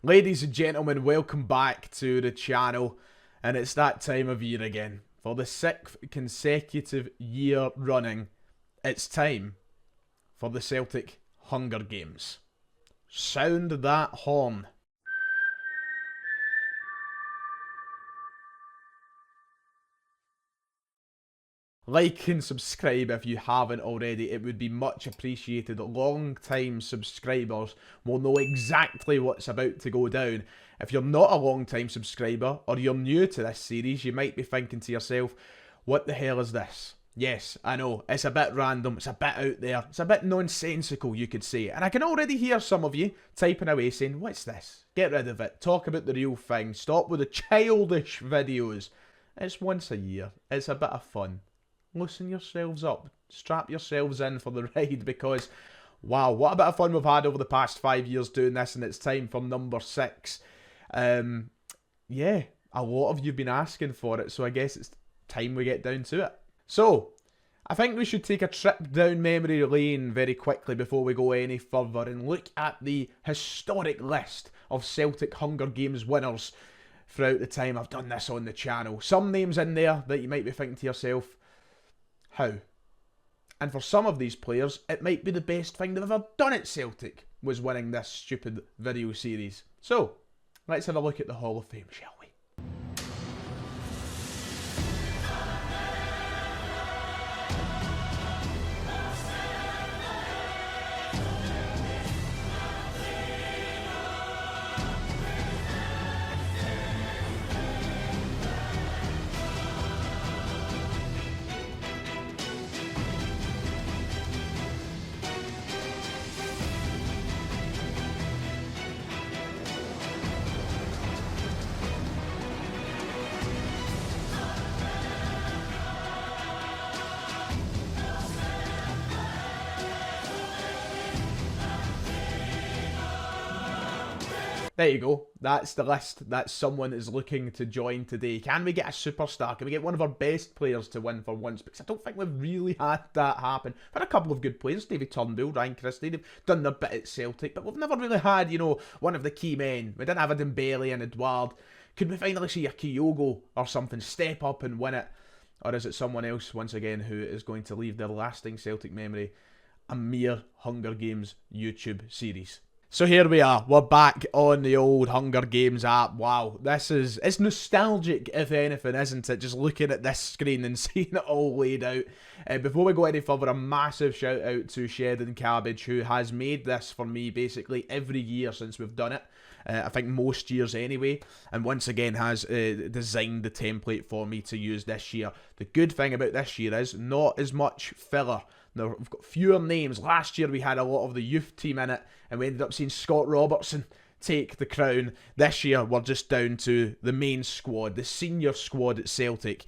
Ladies and gentlemen, welcome back to the channel, and it's that time of year again. For the 6th consecutive year running, it's time for the Celtic Hunger Games. Sound that horn. Like and subscribe if you haven't already, it would be much appreciated. Long time subscribers will know exactly what's about to go down. If you're not a long time subscriber, or you're new to this series, you might be thinking to yourself, what the hell is this? Yes, I know, it's a bit random, it's a bit out there, it's a bit nonsensical, you could say. And I can already hear some of you typing away saying, what's this? Get rid of it, talk about the real thing, stop with the childish videos. It's once a year, it's a bit of fun. Loosen yourselves up, strap yourselves in for the ride, because wow, what a bit of fun we've had over the past 5 years doing this, and it's time for number 6. Yeah, a lot of you've been asking for it, so I guess it's time we get down to it. So, I think we should take a trip down memory lane very quickly before we go any further and look at the historic list of Celtic Hunger Games winners throughout the time I've done this on the channel. Some names in there that you might be thinking to yourself, how? And for some of these players, it might be the best thing they've ever done at Celtic, was winning this stupid video series. So, let's have a look at the Hall of Fame, shall we? There you go. That's the list that someone is looking to join today. Can we get a superstar? Can we get one of our best players to win for once? Because I don't think we've really had that happen. We've had a couple of good players. David Turnbull, Ryan Christie, they've done their bit at Celtic. But we've never really had, you know, one of the key men. We didn't have a Dembele and Edouard. Could we finally see a Kyogo or something step up and win it? Or is it someone else, once again, who is going to leave their lasting Celtic memory a mere Hunger Games YouTube series? So here we are, we're back on the old Hunger Games app. Wow, it's nostalgic if anything, isn't it? Just looking at this screen and seeing it all laid out. Before we go any further, a massive shout out to Shed and Cabbage, who has made this for me basically every year since we've done it. I think most years anyway, and once again has designed the template for me to use this year. The good thing about this year is not as much filler. Now, we've got fewer names. Last year we had a lot of the youth team in it, and we ended up seeing Scott Robertson take the crown. This year we're just down to the main squad, the senior squad at Celtic,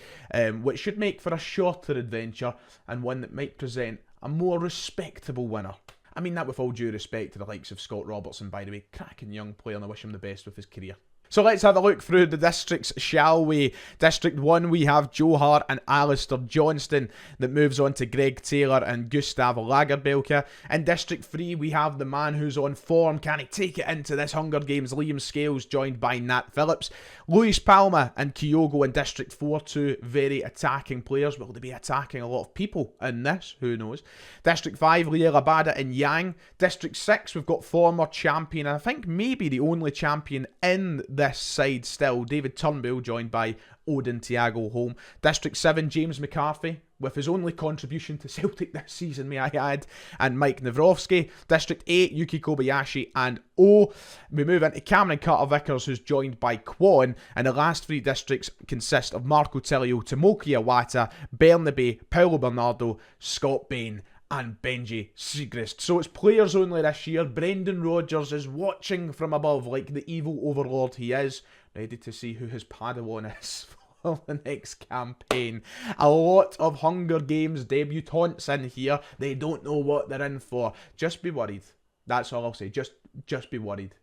which should make for a shorter adventure and one that might present a more respectable winner. I mean that with all due respect to the likes of Scott Robertson, by the way. Cracking young player, and I wish him the best with his career. So let's have a look through the districts, shall we? District 1, we have Joe Hart and Alistair Johnston. That moves on to Greg Taylor and Gustav Lagerbelke. In District 3, we have the man who's on form. Can he take it into this Hunger Games? Liam Scales, joined by Nat Phillips. Luis Palma and Kyogo in District 4, two very attacking players. Will they be attacking a lot of people in this? Who knows? District 5, Liel Abada and Yang. District 6, we've got former champion, and I think maybe the only champion in this side still, David Turnbull, joined by Odin Thiago Holm. District 7, James McCarthy, with his only contribution to Celtic this season, may I add, and Mike Nawrowski. District 8, Yuki Kobayashi and O. We move into Cameron Carter-Vickers, who's joined by Kwon, and the last 3 districts consist of Marco Tilio, Tomoki Iwata, Bernabe, Paulo Bernardo, Scott Bain, and Benji Siegrist. So it's players only this year. Brendan Rodgers is watching from above like the evil overlord he is, ready to see who his Padawan is for the next campaign. A lot of Hunger Games debutantes in here. They don't know what they're in for. Just be worried. That's all I'll say. Just be worried.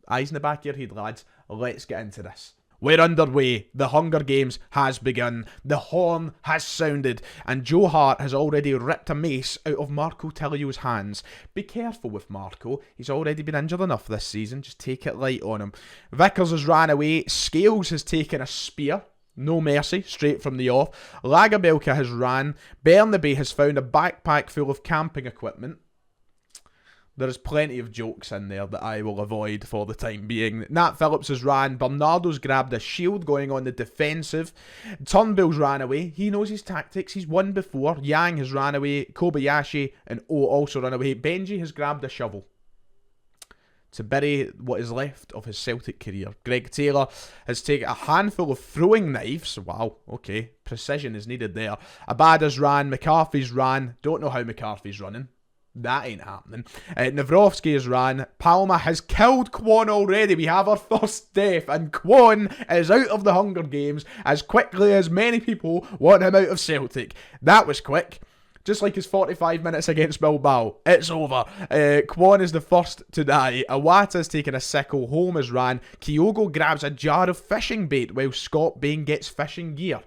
Eyes in the back of your head, lads. Let's get into this. We're underway. The Hunger Games has begun. The horn has sounded. And Joe Hart has already ripped a mace out of Marco Tillio's hands. Be careful with Marco. He's already been injured enough this season. Just take it light on him. Vickers has ran away. Scales has taken a spear. No mercy, straight from the off. Lagerbielke has ran. Bernabe has found a backpack full of camping equipment. There is plenty of jokes in there that I will avoid for the time being. Nat Phillips has ran. Bernardo's grabbed a shield going on the defensive. Turnbull's ran away. He knows his tactics. He's won before. Yang has ran away. Kobayashi and O also ran away. Benji has grabbed a shovel to bury what is left of his Celtic career. Greg Taylor has taken a handful of throwing knives. Wow, okay. Precision is needed there. Abada's ran. McCarthy's ran. Don't know how McCarthy's running. That ain't happening. Nawrowski has ran. Palma has killed Kwon already. We have our first death. And Kwon is out of the Hunger Games as quickly as many people want him out of Celtic. That was quick. Just like his 45 minutes against Bilbao. It's over. Kwon is the first to die. Iwata's taken a sickle. Holm has ran. Kyogo grabs a jar of fishing bait while Scott Bain gets fishing gear.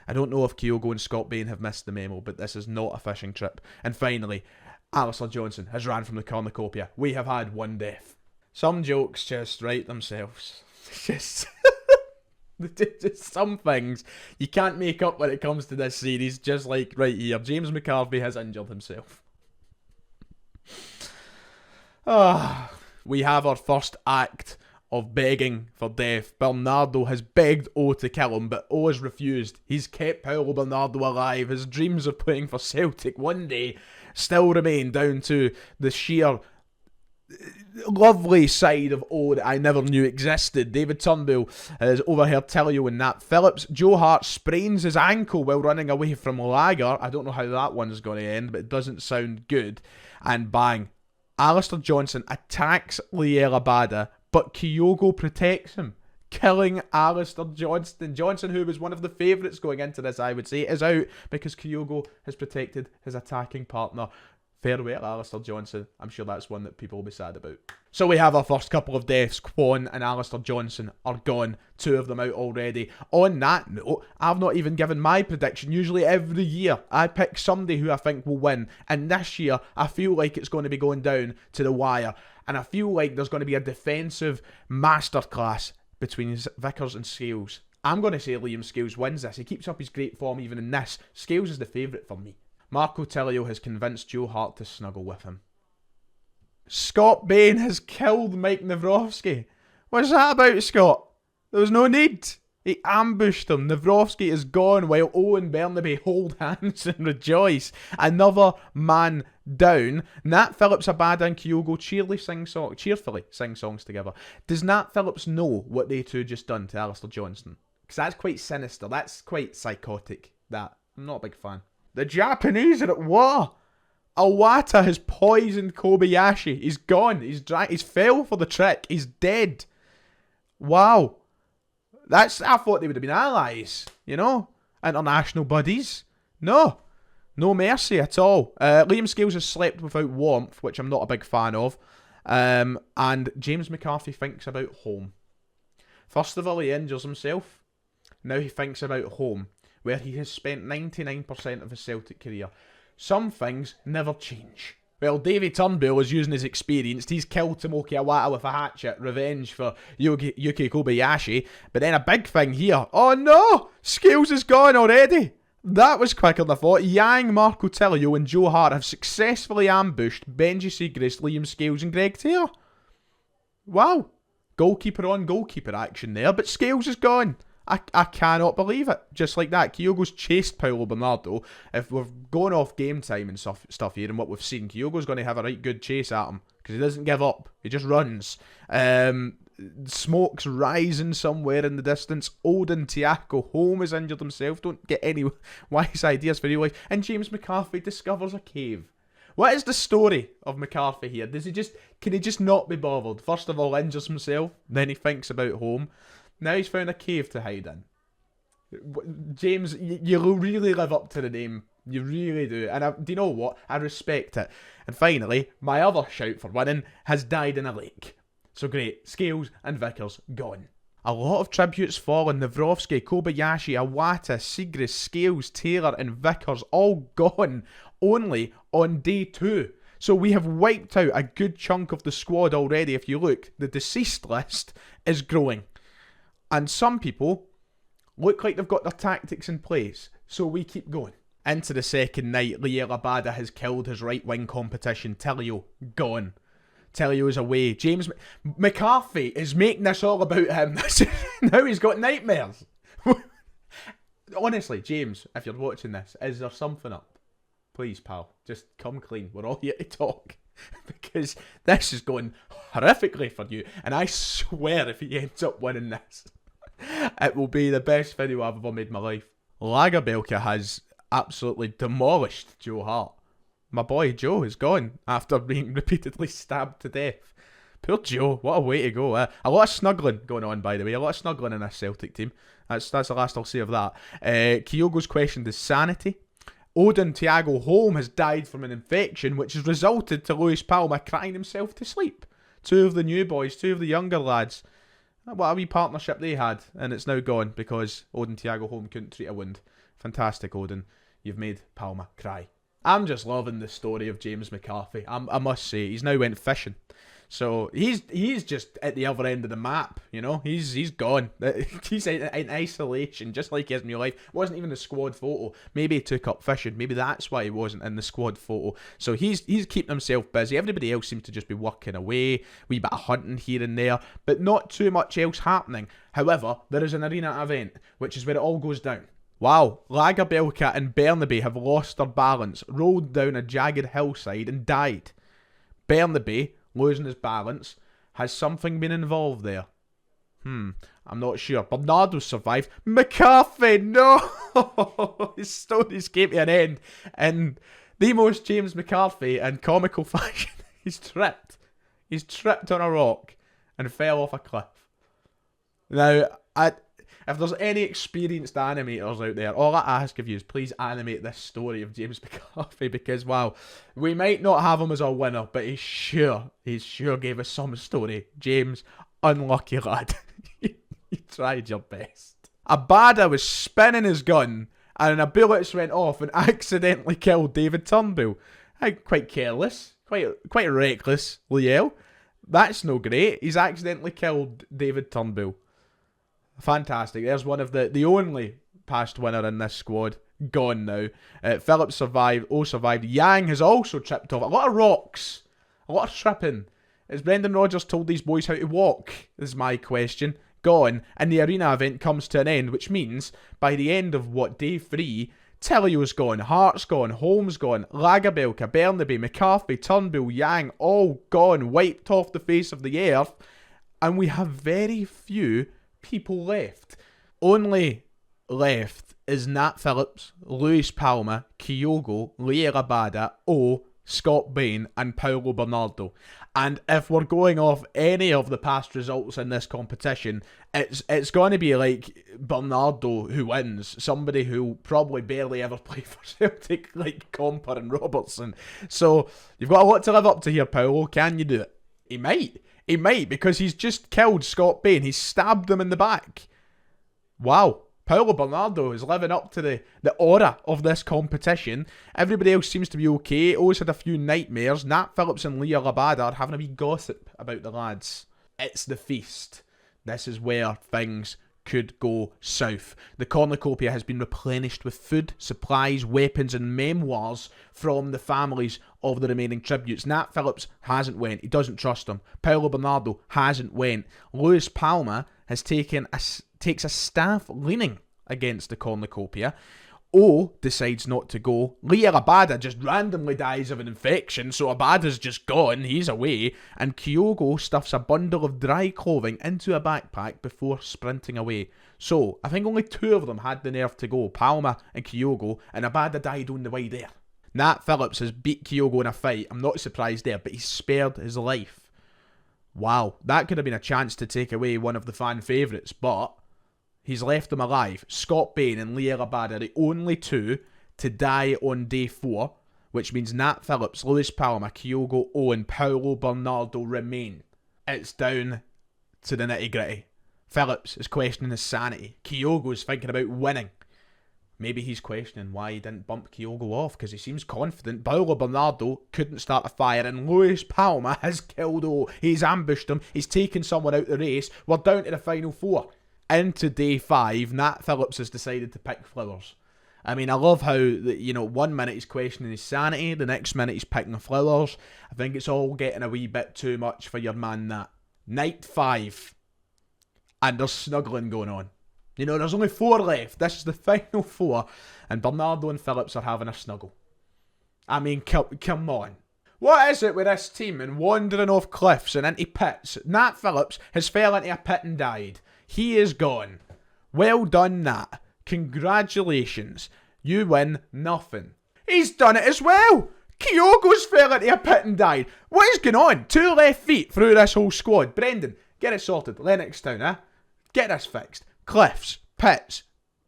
I don't know if Kyogo and Scott Bain have missed the memo, but this is not a fishing trip. And finally, Alistair Johnson has ran from the cornucopia. We have had one death. Some jokes just write themselves. Just some things you can't make up when it comes to this series, just like right here. James McCarthy has injured himself. We have our first act of begging for death. Bernardo has begged O to kill him, but O has refused. He's kept Paulo Bernardo alive. His dreams of playing for Celtic one day still remain, down to the sheer lovely side of O that I never knew existed. David Turnbull has overheard Tillio and Nat Phillips. Joe Hart sprains his ankle while running away from Lager. I don't know how that one's going to end, but it doesn't sound good. And bang, Alistair Johnson attacks Liel Abada, but Kyogo protects him, killing Alistair Johnston. Johnson, who was one of the favourites going into this, I would say, is out because Kyogo has protected his attacking partner. Farewell, Alistair Johnson. I'm sure that's one that people will be sad about. So we have our first couple of deaths. Kwon and Alistair Johnson are gone. 2 of them out already. On that note, I've not even given my prediction. Usually every year I pick somebody who I think will win. And this year I feel like it's going to be going down to the wire. And I feel like there's going to be a defensive masterclass between Vickers and Scales. I'm going to say Liam Scales wins this. He keeps up his great form even in this. Scales is the favourite for me. Marco Tillio has convinced Joe Hart to snuggle with him. Scott Bain has killed Mike Nawrowski. What's that about, Scott? There was no need. He ambushed him. Nawrowski is gone while Owen and Bernabe hold hands and rejoice. Another man down. Nat Phillips, Abada and Kyogo cheerfully sing songs together. Does Nat Phillips know what they two just done to Alistair Johnston? Because that's quite sinister. That's quite psychotic. That I'm not a big fan. The Japanese are at war. Iwata has poisoned Kobayashi. He's gone. He's fell for the trick. He's dead. Wow. I thought they would have been allies, you know? International buddies. No mercy at all. Liam Scales has slept without warmth, which I'm not a big fan of. And James McCarthy thinks about home. First of all, he injures himself. Now he thinks about home, where he has spent 99% of his Celtic career. Some things never change. Well, Davy Turnbull is using his experience. He's killed Tomoki Iwata with a hatchet, revenge for Yuki Kobayashi. But then a big thing here. Oh no! Scales is gone already! That was quicker than I thought. Yang, Marco Tillio and Joe Hart have successfully ambushed Benji Siegrist, Liam Scales and Greg Taylor. Wow. Goalkeeper on goalkeeper action there, but Scales is gone. I cannot believe it. Just like that. Kyogo's chased Paulo Bernardo. If we're going off game time and stuff here and what we've seen, Kyogo's going to have a right good chase at him. Because he doesn't give up. He just runs. Smoke's rising somewhere in the distance. Odin Tiako Holm has injured himself. Don't get any wise ideas for your life. And James McCarthy discovers a cave. What is the story of McCarthy here? Can he just not be bothered? First of all, injures himself. Then he thinks about home. Now he's found a cave to hide in. James, you really live up to the name. You really do. And do you know what? I respect it. And finally, my other shout for winning has died in a lake. So great. Scales and Vickers gone. A lot of tributes fallen. Navrovsky, Kobayashi, Iwata, Seagrass, Scales, Taylor and Vickers all gone only on day 2. So we have wiped out a good chunk of the squad already. If you look, the deceased list is growing. And some people look like they've got their tactics in place. So we keep going. Into the second night, Liel Abada has killed his right-wing competition. Tillio, gone. Tillio's away. James McCarthy is making this all about him. Now he's got nightmares. Honestly, James, if you're watching this, is there something up? Please, pal, just come clean. We're all here to talk. Because this is going horrifically for you. And I swear if he ends up winning this, it will be the best video I've ever made in my life. Lagerbielke has absolutely demolished Joe Hart. My boy Joe is gone after being repeatedly stabbed to death. Poor Joe, what a way to go. A lot of snuggling going on, by the way. A lot of snuggling in this Celtic team. That's the last I'll say of that. Kyogo's questioned his sanity. Odin Thiago Holm has died from an infection, which has resulted to Luis Palma crying himself to sleep. 2 of the new boys, 2 of the younger lads. What a wee partnership they had, and it's now gone because Odin Thiago Holm couldn't treat a wound. Fantastic, Odin. You've made Palma cry. I'm just loving the story of James McCarthy. I must say, he's now went fishing. So he's just at the other end of the map, you know. He's gone. He's in isolation, just like he is in real life. Wasn't even the squad photo. Maybe he took up fishing. Maybe that's why he wasn't in the squad photo. So he's keeping himself busy. Everybody else seems to just be working away. Wee bit of hunting here and there, but not too much else happening. However, there is an arena event, which is where it all goes down. Wow, Lagerbielke and Bernabe have lost their balance, rolled down a jagged hillside and died. Bernabe, losing his balance, has something been involved there? I'm not sure. Bernardo survived. McCarthy, no! His stories came to an end in the most James McCarthy and comical fashion. He's tripped. He's tripped on a rock and fell off a cliff. Now, if there's any experienced animators out there, all I ask of you is please animate this story of James McCarthy, because, wow, we might not have him as a winner, but he sure gave us some story. James, unlucky lad. You tried your best. Abada was spinning his gun, and a bullets went off and accidentally killed David Turnbull. Quite careless, quite reckless, Liel. That's no great. He's accidentally killed David Turnbull. Fantastic. There's one of the only past winner in this squad. Gone now. Phillips survived. Survived. Yang has also tripped off. A lot of rocks. A lot of tripping. Has Brendan Rodgers told these boys how to walk? Is my question. Gone. And the arena event comes to an end, which means by the end of day 3, Tillio's gone, Hart's gone, Holmes gone, Lagerbielke, Bernabe, McCarthy, Turnbull, Yang, all gone, wiped off the face of the earth. And we have very few people left. Only left is Nat Phillips, Luis Palma, Kyogo, Liel Abada, Scott Bain and Paulo Bernardo. And if we're going off any of the past results in this competition, it's going to be like Bernardo who wins. Somebody who probably barely ever played for Celtic, like Comper and Robertson. So you've got a lot to live up to here, Paulo. Can you do it? He might. He might, because he's just killed Scott Bain. He's stabbed him in the back. Wow. Paulo Bernardo is living up to the aura of this competition. Everybody else seems to be okay. O's had a few nightmares. Nat Phillips and Liel Abada are having a wee gossip about the lads. It's the feast. This is where things could go south. The cornucopia has been replenished with food, supplies, weapons and memoirs from the families of the remaining tributes. Nat Phillips hasn't went. He doesn't trust them. Paulo Bernardo hasn't went. Luis Palma has takes a staff leaning against the cornucopia. Decides not to go. Liel Abada just randomly dies of an infection, so Abada's just gone, he's away, and Kyogo stuffs a bundle of dry clothing into a backpack before sprinting away. So, I think only 2 of them had the nerve to go, Palma and Kyogo, and Abada died on the way there. Nat Phillips has beat Kyogo in a fight, I'm not surprised there, but he spared his life. Wow, that could have been a chance to take away one of the fan favourites, but he's left them alive. Scott Bain and Liel Abada are the only 2 to die on day 4, which means Nat Phillips, Luis Palma, Kyogo, and Paulo Bernardo remain. It's down to the nitty gritty. Phillips is questioning his sanity. Kyogo's thinking about winning. Maybe he's questioning why he didn't bump Kyogo off, because he seems confident. Paulo Bernardo couldn't start a fire, and Luis Palma has killed O. He's ambushed him. He's taken someone out the race. We're down to the final 4. Into day 5, Nat Phillips has decided to pick Flowers. I mean, I love how, 1 minute he's questioning his sanity, the next minute he's picking Flowers. I think it's all getting a wee bit too much for your man, Nat. Night 5. And there's snuggling going on. There's only 4 left. This is the final 4. And Bernardo and Phillips are having a snuggle. I mean, come on. What is it with this team and wandering off cliffs and into pits? Nat Phillips has fell into a pit and died. He is gone. Well done, Nat. Congratulations. You win nothing. He's done it as well. Kyogo's fell into a pit and died. What is going on? 2 left feet through this whole squad. Brendan, get it sorted. Lennoxtown, eh? Get this fixed. Cliffs, pits,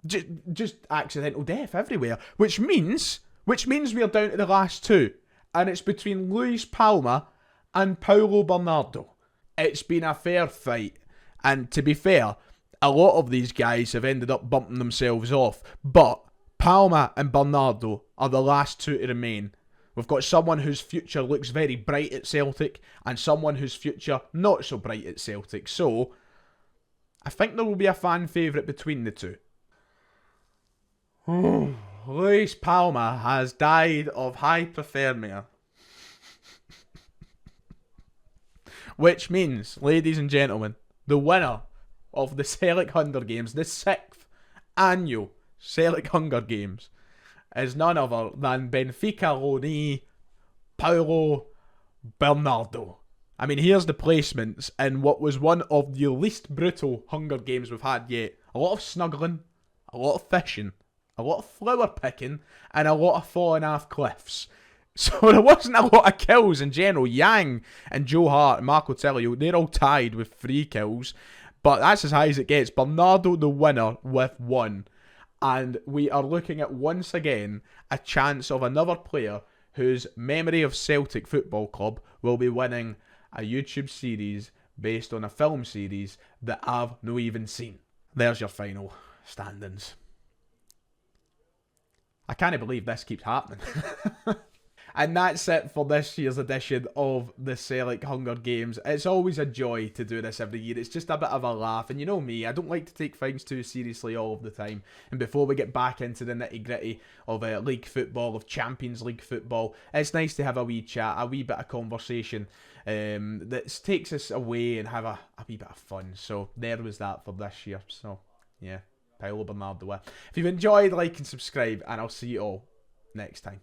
just accidental death everywhere. Which means we are down to the last 2. And it's between Luis Palma and Paulo Bernardo. It's been a fair fight. And to be fair, a lot of these guys have ended up bumping themselves off. But Palma and Bernardo are the last 2 to remain. We've got someone whose future looks very bright at Celtic and someone whose future not so bright at Celtic. So I think there will be a fan favourite between the 2. Luis Palma has died of hypothermia. Which means, ladies and gentlemen, the winner of the Celtic Hunger Games, the 6th annual Celtic Hunger Games, is none other than Benfica loanee Paulo Bernardo. I mean, here's the placements in what was one of the least brutal Hunger Games we've had yet. A lot of snuggling, a lot of fishing, a lot of flower picking, and a lot of falling off cliffs. So there wasn't a lot of kills in general. Yang and Joe Hart and Marco Tellio, they're all tied with 3 kills. But that's as high as it gets. Bernardo the winner with 1. And we are looking at, once again, a chance of another player whose memory of Celtic Football Club will be winning a YouTube series based on a film series that I've no even seen. There's your final standings. I can't believe this keeps happening. And that's it for this year's edition of the Celtic Hunger Games. It's always a joy to do this every year. It's just a bit of a laugh. And you know me, I don't like to take things too seriously all of the time. And before we get back into the nitty-gritty of league football, of Champions League football, it's nice to have a wee chat, a wee bit of conversation that takes us away and have a wee bit of fun. So there was that for this year. So, yeah, Paulo Bernardo. If you've enjoyed, like and subscribe, and I'll see you all next time.